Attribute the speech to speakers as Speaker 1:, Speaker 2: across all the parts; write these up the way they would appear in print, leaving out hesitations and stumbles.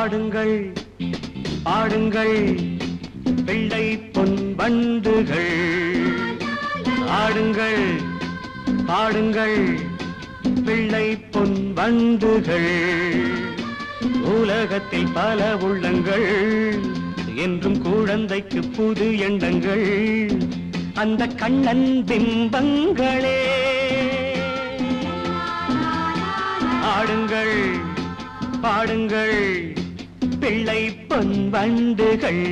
Speaker 1: ஆடுங்கள் ஆடுங்கள் வெள்ளை பொன் வண்டுகள், ஆடுங்கள் ஆடுங்கள் வெள்ளை பொன் வண்டுகள். உலகத்தில் பல உள்ளங்கள், என்றும் குழந்தைக்கு புது எண்ணங்கள், அந்த கண்ணன் பிம்பங்களே. ஆடுங்கள் பாடுங்கள் பிள்ளை பொன் வண்டுகள்.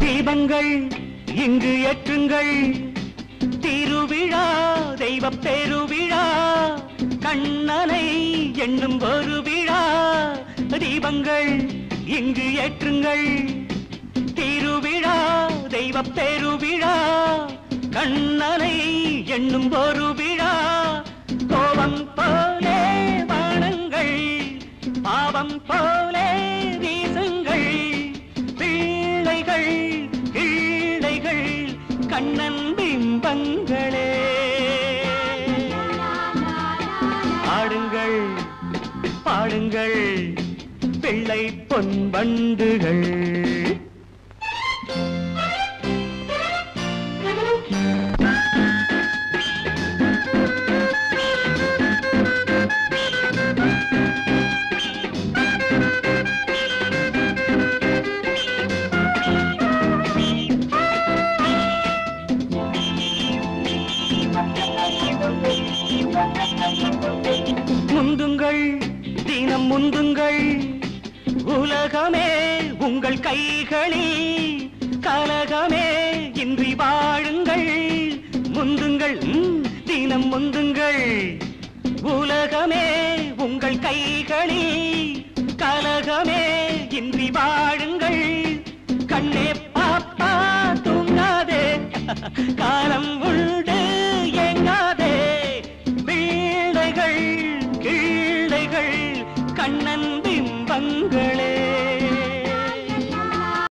Speaker 1: தீபங்கள் இங்கு ஏற்றுங்கள், திருவிழா தெய்வ பெருவிழா, கண்ணனை எண்ணும் ஒரு விழா. தீபங்கள் இங்கு ஏற்றுங்கள், திருவிழா தெய்வ பெருவிழா, கண்ணனை எண்ணும் ஒரு விழா. கோபம் போலே வானங்கள், பாவம் போலே வீசுங்கள், பிள்ளைகள் கிள்ளைகள் கண்ணன் பிம்பங்களே. ஆடுங்கள் பாடுங்கள் பிள்ளை பொன் வண்டுகள். முந்துங்கள் தினம் முந்துங்கள், உலகமே உங்கள் கைகளில், கலகமே இன்றி வாழுங்கள். முந்துங்கள் தினம் முந்துங்கள், உலகமே உங்கள் கைகளில், கலகமே இன்றி வாழுங்கள். கண்ணே பாப்பா தூங்காதே, காலம் உண்டு ஏங்காதே, பிள்ளைகள் கிள்ளைகள் கண்ணன் பிம்பங்களே.